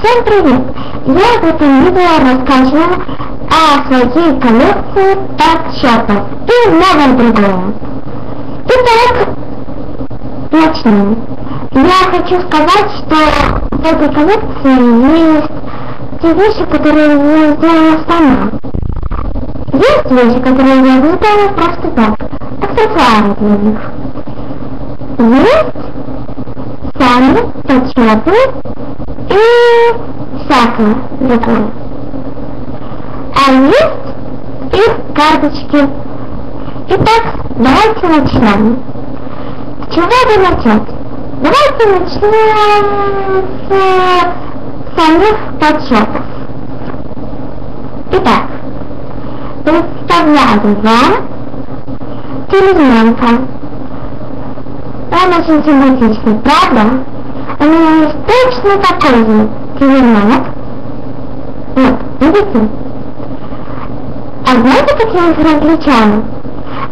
Всем привет! Я в этом видео расскажу о своей коллекции подсчетов и многое другое. Итак, начнем. Я хочу сказать, что в этой коллекции есть те вещи, которые я сделала сама. Есть вещи, которые я сделала просто так, аксессуары для них. Есть сами подсчеты и всякое другое. А есть их карточки. Итак, давайте начнем. С чего бы начать? Давайте начнем с самих подсчетов. Итак, представляю вам телезнамка. Он очень симпатичный, правда? У меня есть точно такой же телезнамок. Вот, видите? А знаете, как я их различаю?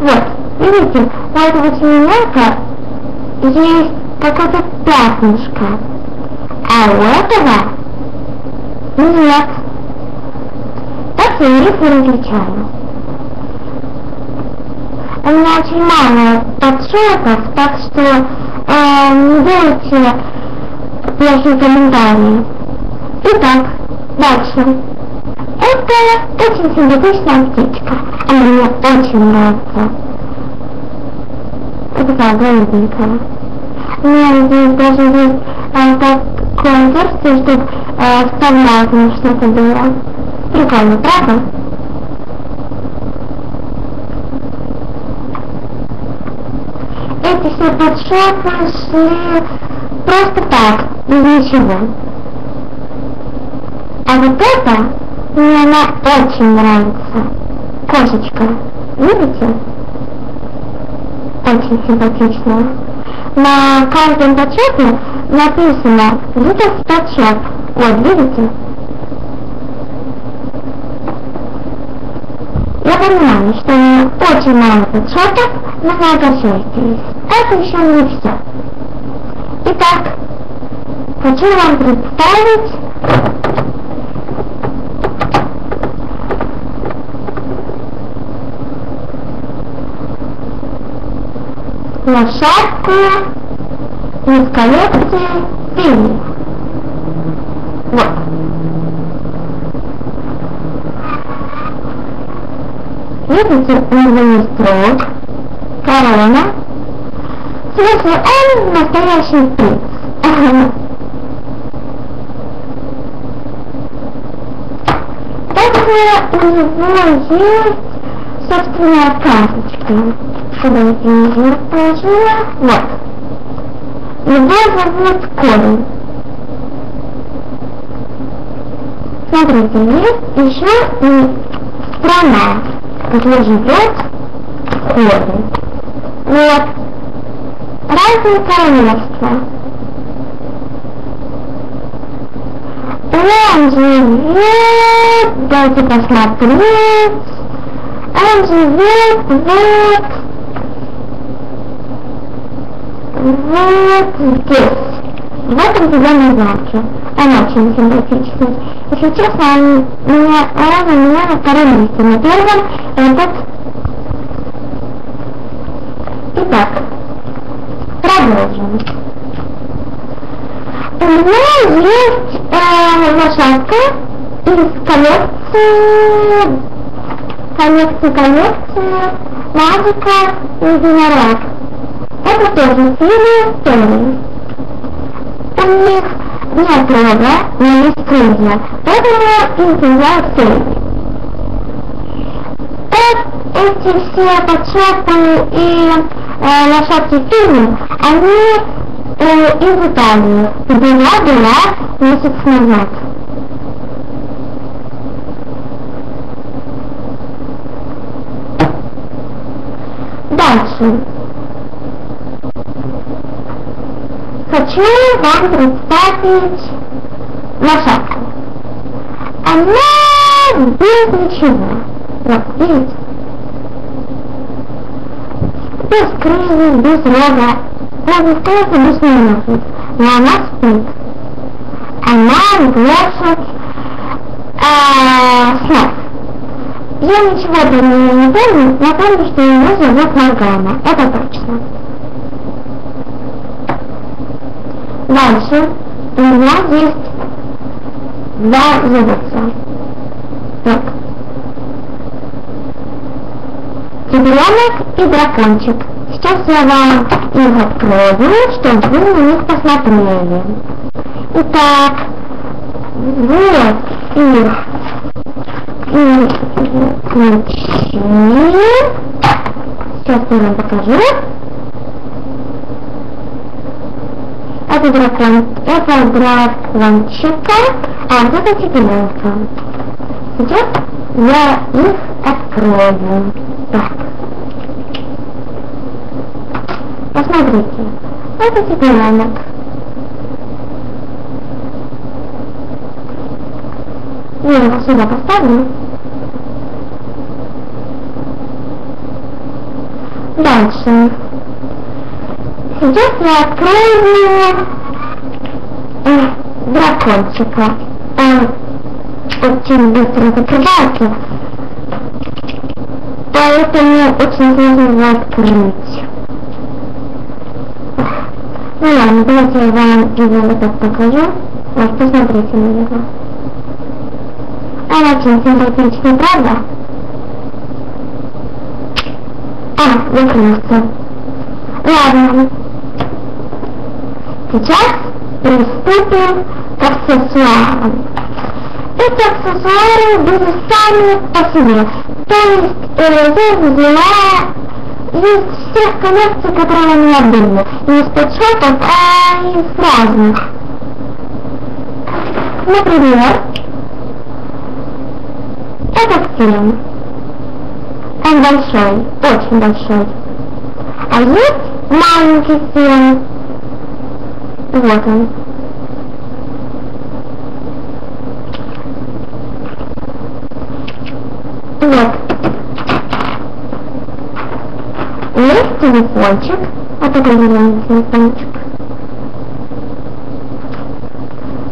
Вот, видите, у этого телезнамка есть какое-то пятнышко, а у этого нет. Так я их и различаю. У меня очень мало подсчетов, так что не делайте плохие комментарии. Итак, дальше. Это очень симпатичная птичка. Она мне очень нравится. Это такая голубенькая. У меня здесь даже есть такое отверстие, чтобы вставлять мне что-то было. Прикольно, правда? Эти все подсчеты шли просто так, без ничего. А вот это мне она очень нравится. Кошечка. Видите? Очень симпатичная. На каждом подсчете написано «Little подсчет». Вот, видите? Я понимаю, что у меня очень мало подсчетов, но не огорчайтесь. Это еще не все. Итак, хочу вам представить лошадку из коллекции Фили. Вот. Видите, у него есть рог, корона. В смысле, он настоящий принц. Также у него есть собственная карточка. Куда я ее положила? Вот. Его зовут Корин. Смотрите, есть еще и страна, где живет Корин. Вот. Разные королевства. Он живет, дайте посмотреть, он живет вот здесь, в этом зеленом замке. Он очень симпатичный. Если честно, он меня на втором месте. На первом этот. Итак, продолжим. У меня есть лошадка из коллекции Магика и Единорог. Это тоже Фили. У них нет рога, но есть крылья, поэтому их называют Фили. Эти все подсчеты и лошадки Фили, они из Италии, где я была месяц назад. Дальше. Хочу вам представить лошадку. Она без ничего. Вот, видите? Без крыльев, без рога. Можно сказать, без нее, но она спит. она глушит снов. Я ничего про нее не помню, но помню, что ее зовут Моргана. Это точно. Дальше у меня есть два зубца. Так. Тигренок и дракончик. Сейчас я вам их открою, чтобы вы на них посмотрели. Итак, вот их ключи. Сейчас я вам покажу. Это дракончика, а вот это тигренка. Сейчас я их открою. Так. Посмотрите. Это тигренок. Я его сюда поставлю. Дальше. Сейчас я открою дракончика. Он очень быстро закрывается, поэтому очень сложно его открыть. Ну ладно, давайте я вам его вот так покажу. Вот, посмотрите на него. Он очень симпатичный, правда? Закрылся. Ладно. Сейчас приступим к аксессуарам. Эти аксессуары будут сами по себе. То есть есть всех коллекций, которые у меня были. Не из подшотов, а из разных. Например, этот фильм. Он большой, очень большой. А есть маленький фильм. Вот он. Вот. Есть телефончик. Вот такой зеленый телефончик.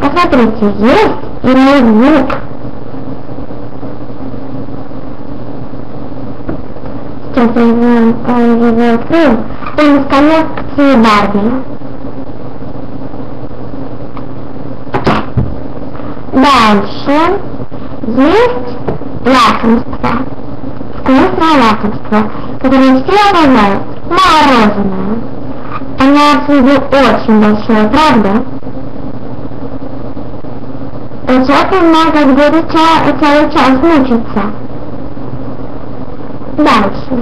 Посмотрите, есть и ноутбук. Сейчас я его открою. Он из коллекции Барби. Дальше есть лакомство. Вкусное лакомство, которое все обожают. Мороженое. Оно отсюда очень большое, правда? Человек много где-то целый час мучится. Дальше.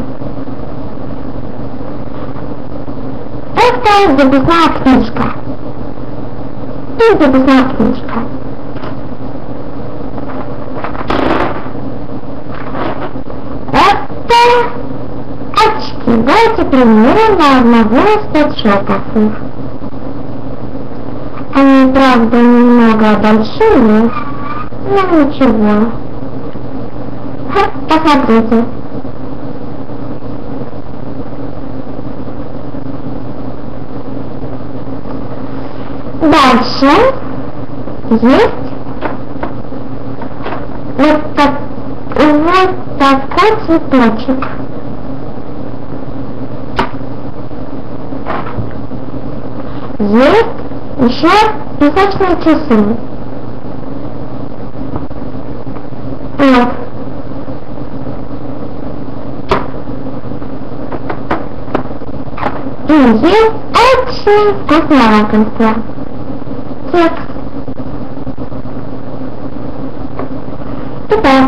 Это записная книжка. И записная книжка. Это очки. Давайте примерим на одного из подшотов. Они, правда, немного большие, но ничего. Посмотрите. Дальше есть вот такой цветочек. Есть еще песочные часы. Вот. И есть очень вкусное лакомство. Кекс. Итак,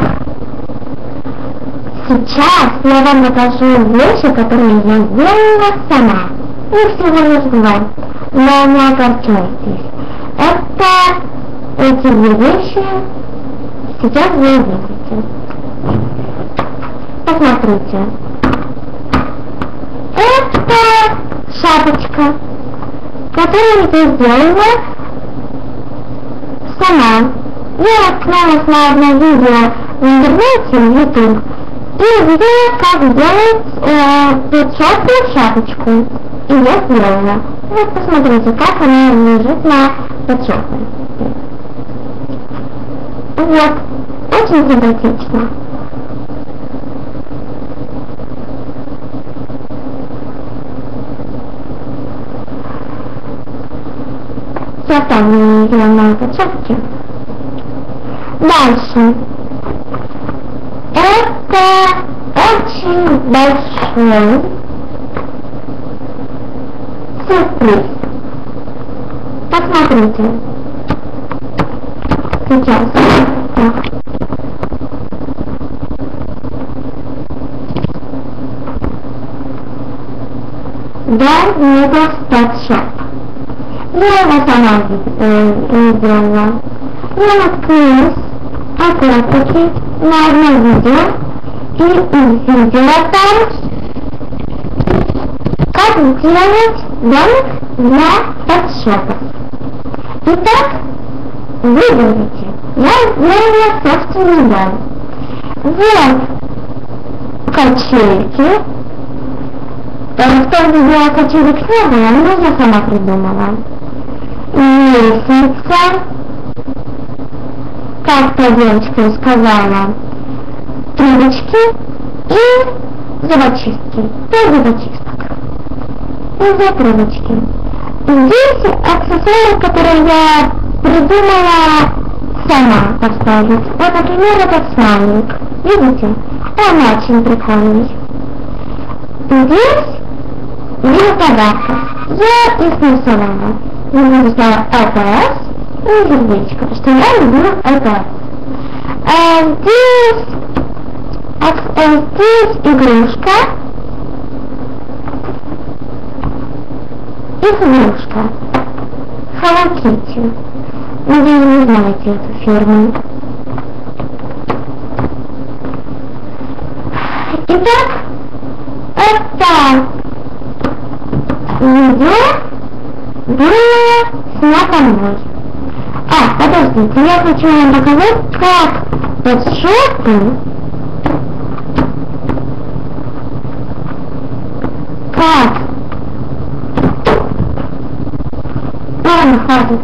сейчас я вам покажу вещи, которые я сделала сама. Их всего лишь два, но не огорчайтесь. Эти две вещи сейчас вы увидите. Посмотрите. Это шапочка, которую я сделала сама. Я наткнулась на одно видео в интернете, в YouTube, и увидела, как делать четкую шапочку. И я сделала. Вот посмотрите, как она лежит на подчеркнутой. Вот, очень симпатично. Я там не видела на отпечатке. Дальше. Это очень большой сюрприз. Посмотрите. Сейчас. Так. Да, недостаточно. Я его сама сделала. Я наткнулась опять-таки на одно видео и увидела там, как сделать домик для подсчетов. Итак, вы видите, я сделала собственный дом. Вот качельки. В том видео качелек не было, но я сама придумала. Лестница. Как-то девочка сказала, трубочки и зубочистки. 5 зубочисток. И 2 трубочки. Здесь аксессуары, которые я придумала сама поставить. Вот, например, этот смайлик. Видите? Он очень прикольный. Здесь 2 подарка. Я их нарисовала. Я написала ЛПС и сердечко, потому что я люблю ЛПС. Здесь игрушка. Игрушка. Hello Kitty. Надеюсь, вы не знаете эту фирму. Итак, это видео было снято мной. Подождите, я хочу вам показать, как подсчеты, ладно, хватит.